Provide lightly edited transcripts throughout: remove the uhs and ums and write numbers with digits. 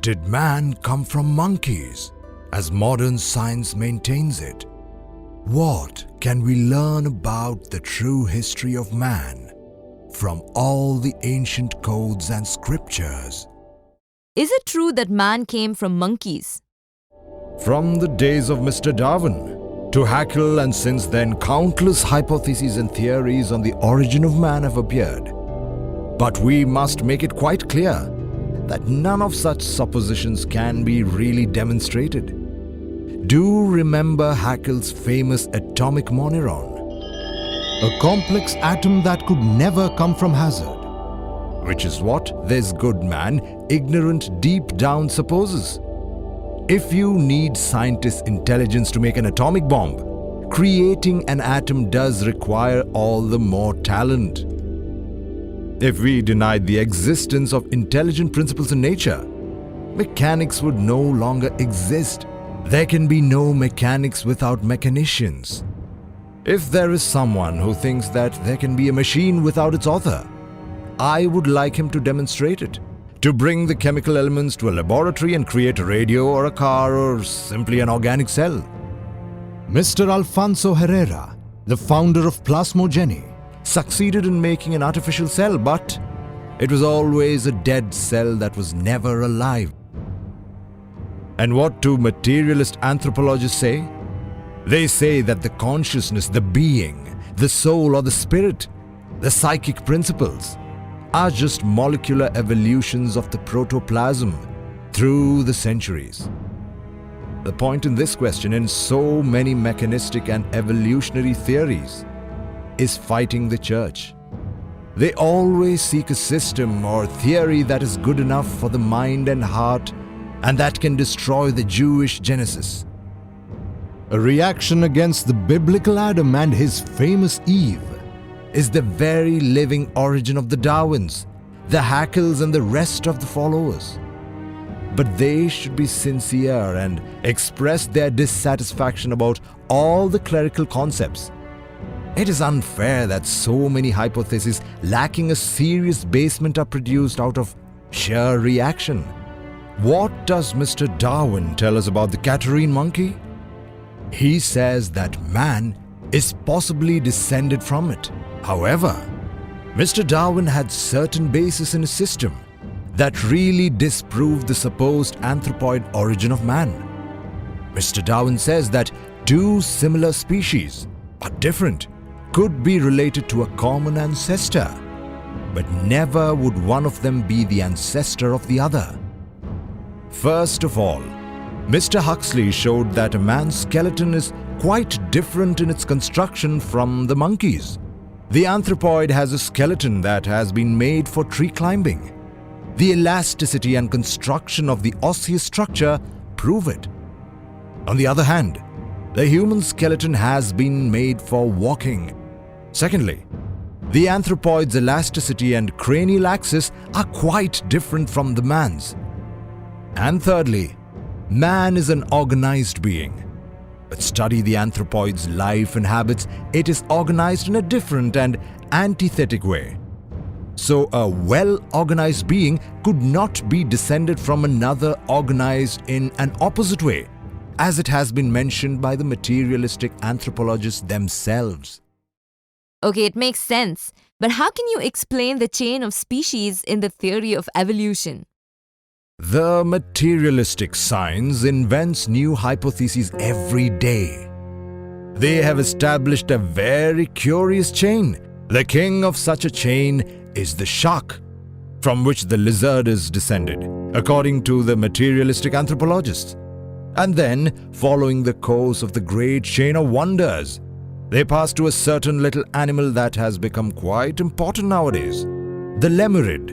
Did man come from monkeys, as modern science maintains it? What can we learn about the true history of man from all the ancient codes and scriptures? Is it true that man came from monkeys? From the days of Mr. Darwin to Haeckel, and since then countless hypotheses and theories on the origin of man have appeared. But we must make it quite clear that none of such suppositions can be really demonstrated. Do remember Haeckel's famous atomic monoron, a complex atom that could never come from hazard, which is what this good man, ignorant deep down, supposes. If you need scientist intelligence to make an atomic bomb, creating an atom does require all the more talent. If we denied the existence of intelligent principles in nature, mechanics would no longer exist. There can be no mechanics without mechanicians. If there is someone who thinks that there can be a machine without its author, I would like him to demonstrate it. To bring the chemical elements to a laboratory and create a radio or a car or simply an organic cell. Mr. Alfonso Herrera, the founder of plasmogeny, succeeded in making an artificial cell, but it was always a dead cell that was never alive. And what do materialist anthropologists say? They say that the consciousness, the being, the soul or the spirit, the psychic principles, are just molecular evolutions of the protoplasm through the centuries. The point in this question, in so many mechanistic and evolutionary theories, is fighting the church. They always seek a system or theory that is good enough for the mind and heart and that can destroy the Jewish Genesis. A reaction against the biblical Adam and his famous Eve is the very living origin of the Darwins, the Haeckels and the rest of the followers. But they should be sincere and express their dissatisfaction about all the clerical concepts. It is unfair that so many hypotheses lacking a serious basement are produced out of sheer reaction. What does Mr. Darwin tell us about the Catarrhine monkey? He says that man is possibly descended from it. However, Mr. Darwin had certain bases in his system that really disproved the supposed anthropoid origin of man. Mr. Darwin says that two similar species, but different, could be related to a common ancestor, but never would one of them be the ancestor of the other. First of all, Mr. Huxley showed that a man's skeleton is quite different in its construction from the monkey's. The anthropoid has a skeleton that has been made for tree climbing. The elasticity and construction of the osseous structure prove it. On the other hand, the human skeleton has been made for walking. Secondly, the anthropoid's elasticity and cranial axis are quite different from the man's. And thirdly, man is an organized being. But study the anthropoid's life and habits, it is organized in a different and antithetic way. So a well-organized being could not be descended from another organized in an opposite way, as it has been mentioned by the materialistic anthropologists themselves. Okay, it makes sense. But how can you explain the chain of species in the theory of evolution? The materialistic science invents new hypotheses every day. They have established a very curious chain. The king of such a chain is the shark, from which the lizard is descended, according to the materialistic anthropologists. And then, following the course of the great chain of wonders, they pass to a certain little animal that has become quite important nowadays, the lemurid.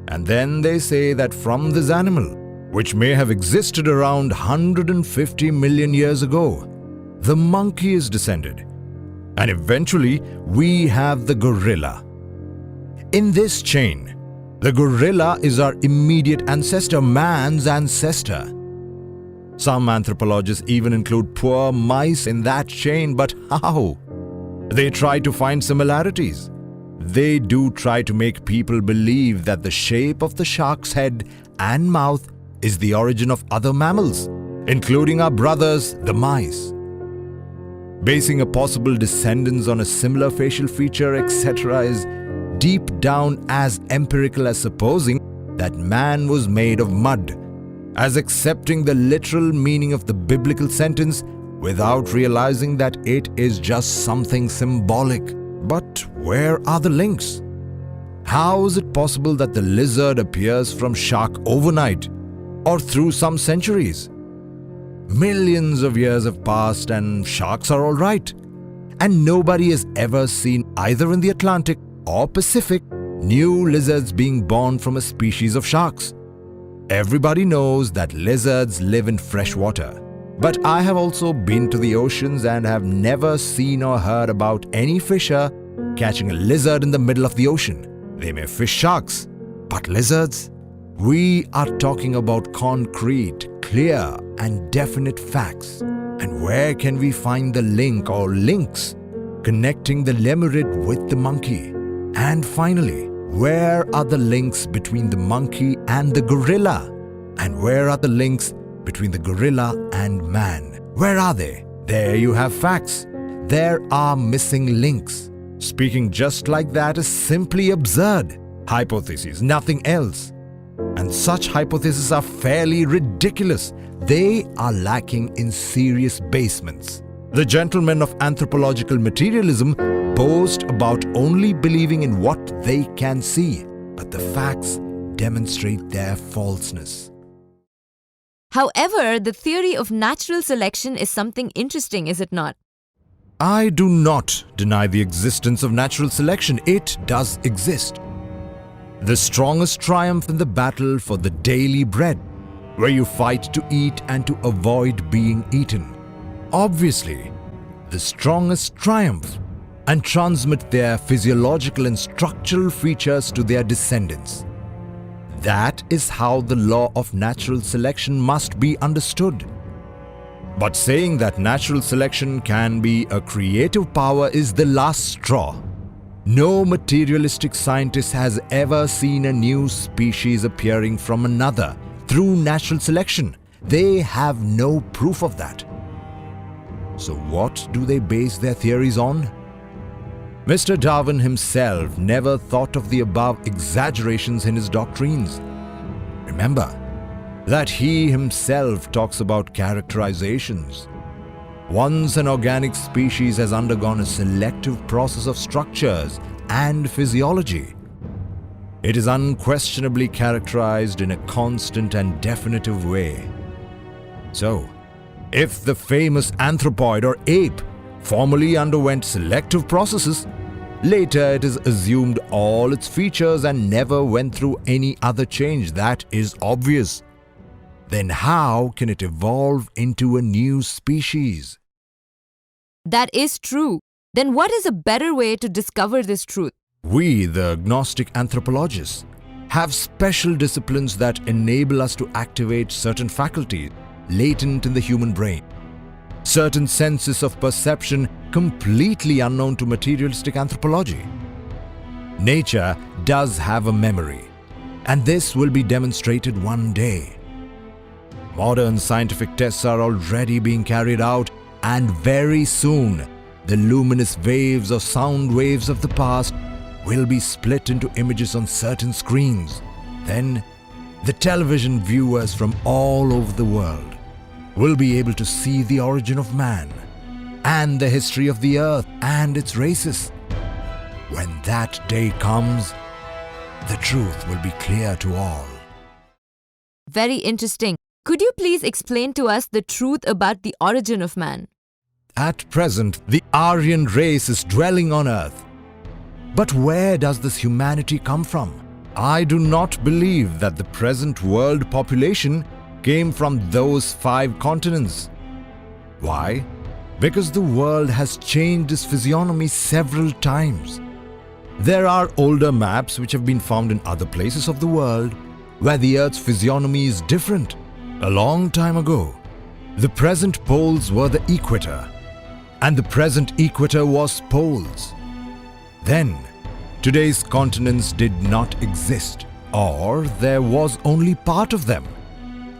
And then they say that from this animal, which may have existed around 150 million years ago, the monkey is descended. And eventually, we have the gorilla. In this chain, the gorilla is our immediate ancestor, man's ancestor. Some anthropologists even include poor mice in that chain, but how? They try to find similarities. They do try to make people believe that the shape of the shark's head and mouth is the origin of other mammals, including our brothers, the mice. Basing a possible descendants on a similar facial feature, etc., is deep down as empirical as supposing that man was made of mud, as accepting the literal meaning of the biblical sentence without realizing that it is just something symbolic. But where are the links? How is it possible that the lizard appears from shark overnight or through some centuries? Millions of years have passed and sharks are all right. And nobody has ever seen, either in the Atlantic or Pacific, new lizards being born from a species of sharks. Everybody knows that lizards live in fresh water. But I have also been to the oceans and have never seen or heard about any fisher catching a lizard in the middle of the ocean. They may fish sharks, but lizards? We are talking about concrete, clear and definite facts. And where can we find the link or links connecting the lemurid with the monkey? And finally, where are the links between the monkey and the gorilla? And where are the links between the gorilla and man? Where are they? There you have facts. There are missing links. Speaking just like that is simply absurd. Hypotheses, nothing else. And such hypotheses are fairly ridiculous. They are lacking in serious basements. The gentlemen of anthropological materialism boast about only believing in what they can see, but the facts demonstrate their falseness. However, the theory of natural selection is something interesting, is it not? I do not deny the existence of natural selection. It does exist. The strongest triumph in the battle for the daily bread, where you fight to eat and to avoid being eaten. Obviously, the strongest triumph and transmit their physiological and structural features to their descendants. That is how the law of natural selection must be understood. But saying that natural selection can be a creative power is the last straw. No materialistic scientist has ever seen a new species appearing from another through natural selection. They have no proof of that. So what do they base their theories on? Mr. Darwin himself never thought of the above exaggerations in his doctrines. Remember that he himself talks about characterizations. Once an organic species has undergone a selective process of structures and physiology, it is unquestionably characterized in a constant and definitive way. So, if the famous anthropoid or ape formerly underwent selective processes, later it is assumed all its features and never went through any other change, that is obvious. Then how can it evolve into a new species? That is true. Then what is a better way to discover this truth? We, the agnostic anthropologists, have special disciplines that enable us to activate certain faculties latent in the human brain. Certain senses of perception completely unknown to materialistic anthropology. Nature does have a memory, and this will be demonstrated one day. Modern scientific tests are already being carried out, and very soon the luminous waves or sound waves of the past will be split into images on certain screens. Then the television viewers from all over the world will be able to see the origin of man and the history of the earth and its races. When that day comes, the truth will be clear to all. Very interesting. Could you please explain to us the truth about the origin of man? At present, the Aryan race is dwelling on earth. But where does this humanity come from? I do not believe that the present world population came from those 5 continents. Why? Because the world has changed its physiognomy several times. There are older maps which have been found in other places of the world where the Earth's physiognomy is different. A long time ago, the present poles were the equator, and the present equator was poles. Then, today's continents did not exist, or there was only part of them.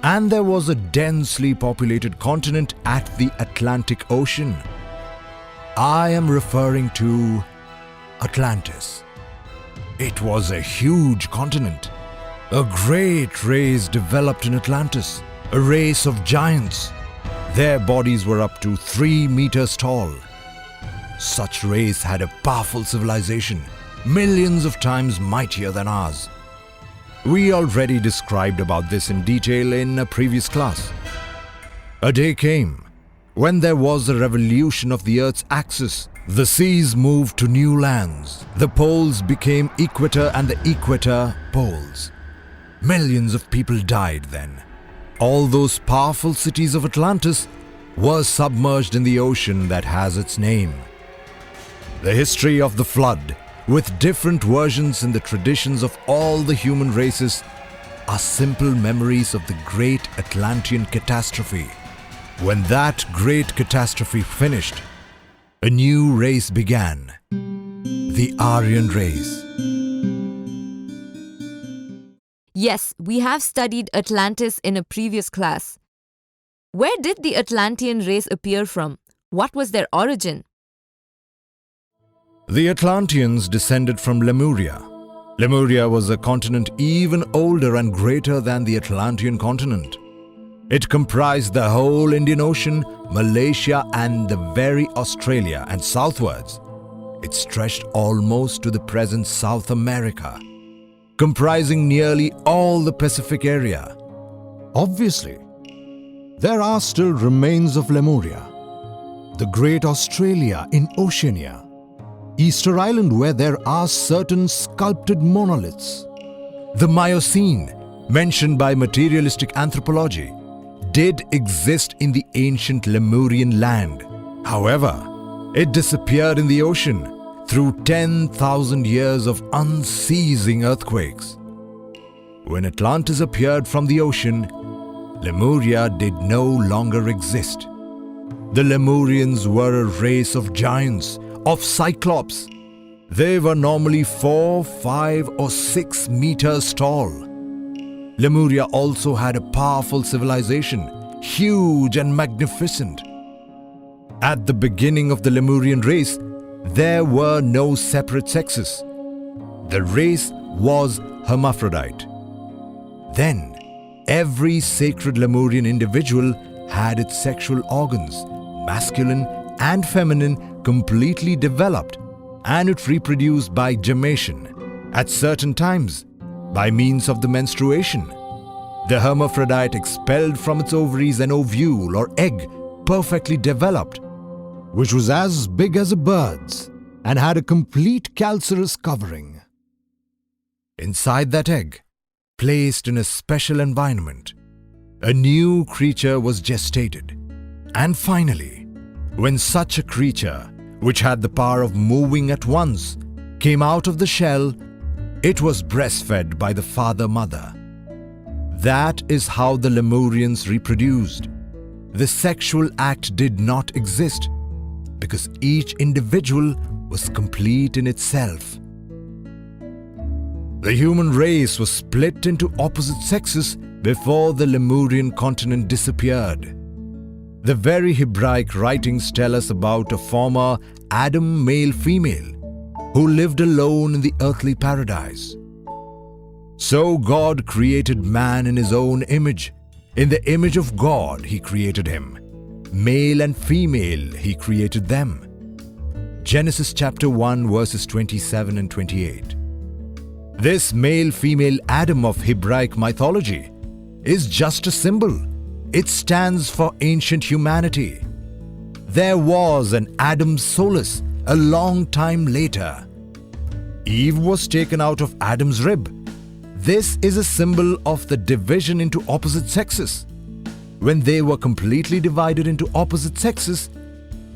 and there was a densely populated continent at the Atlantic Ocean. I am referring to Atlantis. It was a huge continent. A great race developed in Atlantis, a race of giants. Their bodies were up to 3 meters tall. Such race had a powerful civilization, millions of times mightier than ours. We already described about this in detail in a previous class. A day came when there was a revolution of the Earth's axis. The seas moved to new lands. The poles became equator and the equator poles. Millions of people died then. All those powerful cities of Atlantis were submerged in the ocean that has its name. The history of the flood, with different versions in the traditions of all the human races, are simple memories of the great Atlantean catastrophe. When that great catastrophe finished, a new race began, the Aryan race. Yes, we have studied Atlantis in a previous class. Where did the Atlantean race appear from? What was their origin? The Atlanteans descended from Lemuria. Lemuria was a continent even older and greater than the Atlantean continent. It comprised the whole Indian Ocean, Malaysia and the very Australia, and southwards. It stretched almost to the present South America, comprising nearly all the Pacific area. Obviously, there are still remains of Lemuria, the Great Australia in Oceania, Easter Island where there are certain sculpted monoliths. The Miocene, mentioned by materialistic anthropology, did exist in the ancient Lemurian land. However, it disappeared in the ocean through 10,000 years of unceasing earthquakes. When Atlantis appeared from the ocean, Lemuria did no longer exist. The Lemurians were a race of giants, of cyclops. They were normally 4, 5 or 6 meters tall. Lemuria also had a powerful civilization, huge and magnificent. At the beginning of the Lemurian race, there were no separate sexes. The race was hermaphrodite. Then, every sacred Lemurian individual had its sexual organs, masculine and feminine, completely developed, and it reproduced by gemation at certain times by means of the menstruation. The hermaphrodite expelled from its ovaries an ovule or egg perfectly developed, which was as big as a bird's and had a complete calcareous covering. Inside that egg, placed in a special environment, a new creature was gestated. And finally, when such a creature, which had the power of moving at once, came out of the shell, it was breastfed by the father-mother. That is how the Lemurians reproduced. The sexual act did not exist because each individual was complete in itself. The human race was split into opposite sexes before the Lemurian continent disappeared. The very Hebraic writings tell us about a former Adam male-female who lived alone in the earthly paradise. So God created man in his own image. In the image of God he created him. Male and female he created them. Genesis chapter 1 verses 27 and 28. This male-female Adam of Hebraic mythology is just a symbol. It stands for ancient humanity. There was an Adam Solus a long time later. Eve was taken out of Adam's rib. This is a symbol of the division into opposite sexes. When they were completely divided into opposite sexes,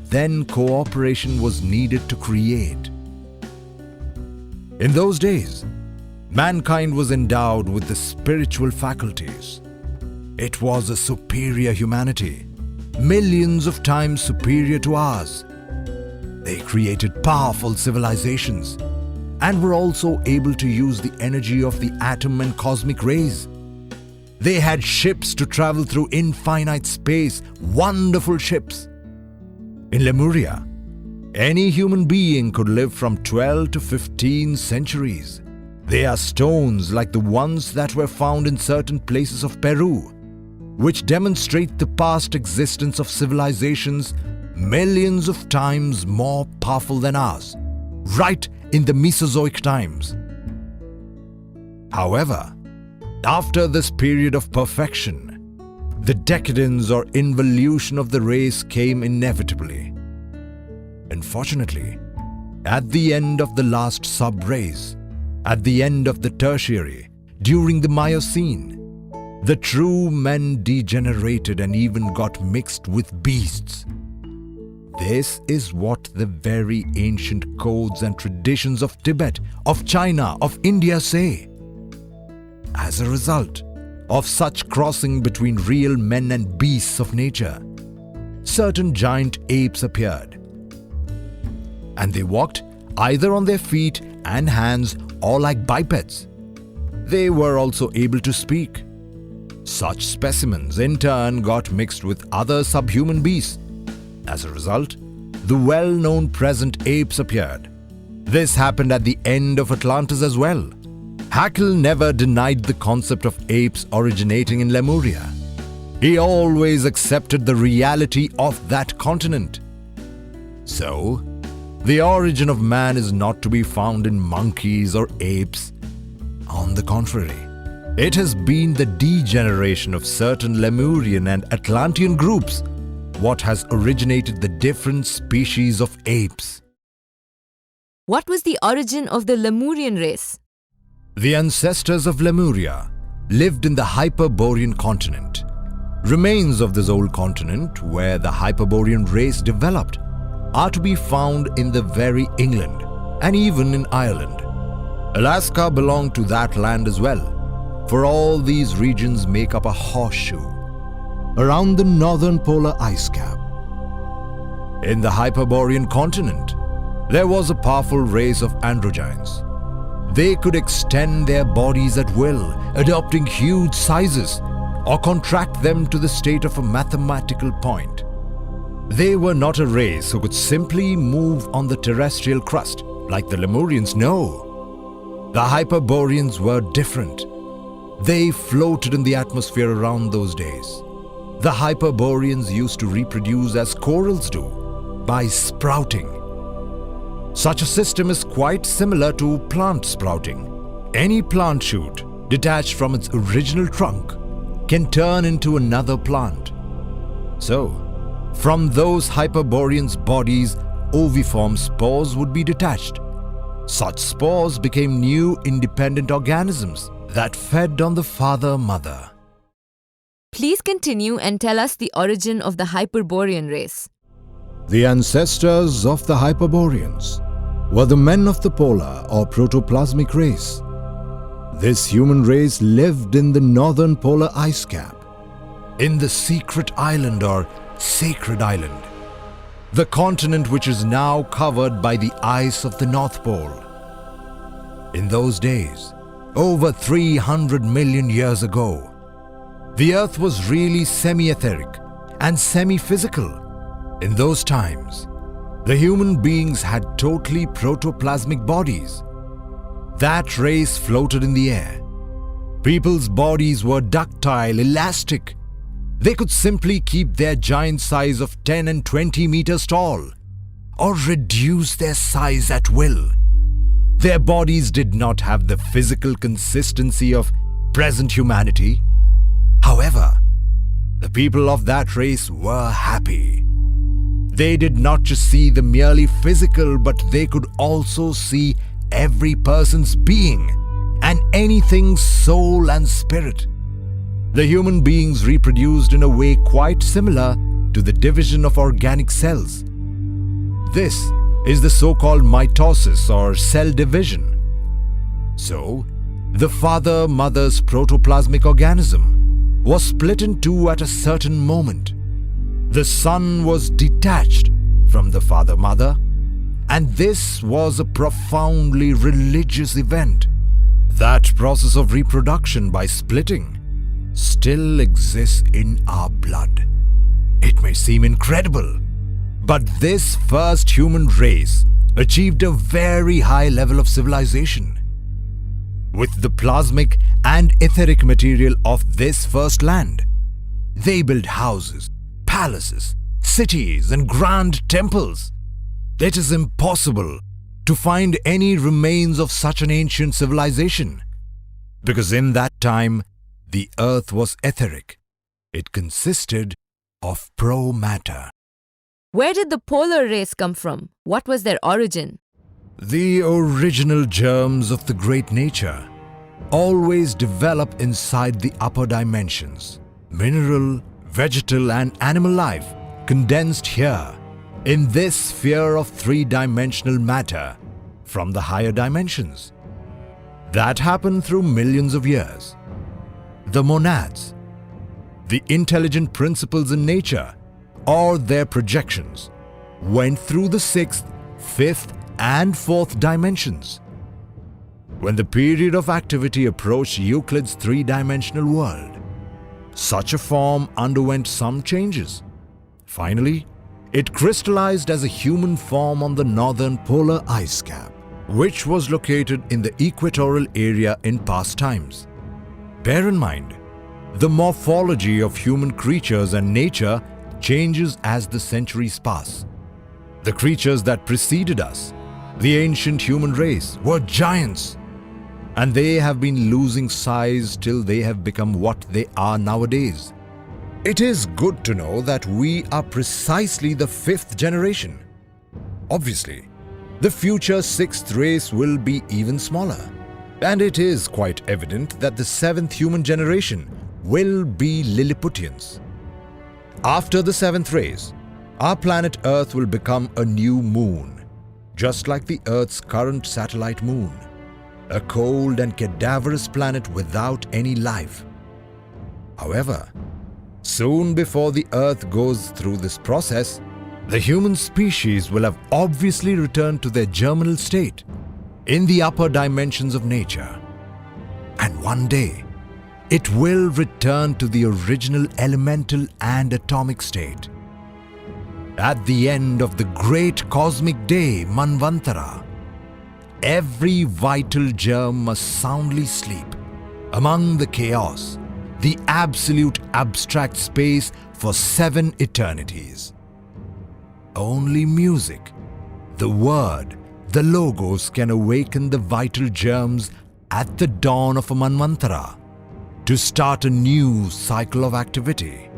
then cooperation was needed to create. In those days, mankind was endowed with the spiritual faculties. It was a superior humanity, millions of times superior to ours. They created powerful civilizations and were also able to use the energy of the atom and cosmic rays. They had ships to travel through infinite space, wonderful ships. In Lemuria, any human being could live from 12 to 15 centuries. They are stones like the ones that were found in certain places of Peru, which demonstrate the past existence of civilizations millions of times more powerful than ours, right in the Mesozoic times. However, after this period of perfection, the decadence or involution of the race came inevitably. Unfortunately, at the end of the last sub-race, at the end of the Tertiary, during the Miocene, the true men degenerated and even got mixed with beasts. This is what the very ancient codes and traditions of Tibet, of China, of India say. As a result of such crossing between real men and beasts of nature, certain giant apes appeared. And they walked either on their feet and hands or like bipeds. They were also able to speak. Such specimens in turn got mixed with other subhuman beasts. As a result, the well-known present apes appeared. This happened at the end of Atlantis as well. Haeckel never denied the concept of apes originating in Lemuria. He always accepted the reality of that continent. So, the origin of man is not to be found in monkeys or apes. On the contrary, it has been the degeneration of certain Lemurian and Atlantean groups what has originated the different species of apes. What was the origin of the Lemurian race? The ancestors of Lemuria lived in the Hyperborean continent. Remains of this old continent, where the Hyperborean race developed, are to be found in the very England and even in Ireland. Alaska belonged to that land as well, for all these regions make up a horseshoe around the northern polar ice cap. In the Hyperborean continent, there was a powerful race of androgynes. They could extend their bodies at will, adopting huge sizes, or contract them to the state of a mathematical point. They were not a race who could simply move on the terrestrial crust, like the Lemurians. No. The Hyperboreans were different. They floated in the atmosphere around those days. The Hyperboreans used to reproduce as corals do, by sprouting. Such a system is quite similar to plant sprouting. Any plant shoot, detached from its original trunk, can turn into another plant. So, from those Hyperboreans' bodies, oviform spores would be detached. Such spores became new independent organisms that fed on the father-mother. Please continue and tell us the origin of the Hyperborean race. The ancestors of the Hyperboreans were the men of the polar or protoplasmic race. This human race lived in the northern polar ice cap, in the secret island or sacred island, the continent which is now covered by the ice of the North Pole. In those days, over 300 million years ago, the Earth was really semi-etheric and semi-physical. In those times, the human beings had totally protoplasmic bodies. That race floated in the air. People's bodies were ductile, elastic. They could simply keep their giant size of 10 and 20 meters tall, or reduce their size at will. Their bodies did not have the physical consistency of present humanity. However, the people of that race were happy. They did not just see the merely physical, but they could also see every person's being and anything's soul and spirit. The human beings reproduced in a way quite similar to the division of organic cells. This is the so-called mitosis or cell division. So, the father-mother's protoplasmic organism was split in two at a certain moment. The son was detached from the father-mother, and this was a profoundly religious event. That process of reproduction by splitting still exists in our blood. It may seem incredible, but this first human race achieved a very high level of civilization. With the plasmic and etheric material of this first land, they built houses, palaces, cities, and grand temples. It is impossible to find any remains of such an ancient civilization, because in that time the earth was etheric. It consisted of pro-matter. Where did the polar race come from? What was their origin? The original germs of the great nature always develop inside the upper dimensions. Mineral, vegetal, and animal life condensed here in this sphere of three-dimensional matter from the higher dimensions. That happened through millions of years. The monads, the intelligent principles in nature, or their projections, went through the sixth, fifth, and fourth dimensions. When the period of activity approached Euclid's three-dimensional world, such a form underwent some changes. Finally, it crystallized as a human form on the northern polar ice cap, which was located in the equatorial area in past times. Bear in mind, the morphology of human creatures and nature changes as the centuries pass. The creatures that preceded us, the ancient human race, were giants, and they have been losing size till they have become what they are nowadays. It is good to know that we are precisely the fifth generation. Obviously, the future sixth race will be even smaller, and it is quite evident that the seventh human generation will be Lilliputians. After the seventh race, our planet Earth will become a new moon, just like the Earth's current satellite moon, a cold and cadaverous planet without any life. However, soon before the Earth goes through this process, the human species will have obviously returned to their germinal state in the upper dimensions of nature. And one day, it will return to the original elemental and atomic state. At the end of the great cosmic day, Manvantara, every vital germ must soundly sleep among the chaos, the absolute abstract space for 7 eternities. Only music, the word, the logos can awaken the vital germs at the dawn of a Manvantara to start a new cycle of activity.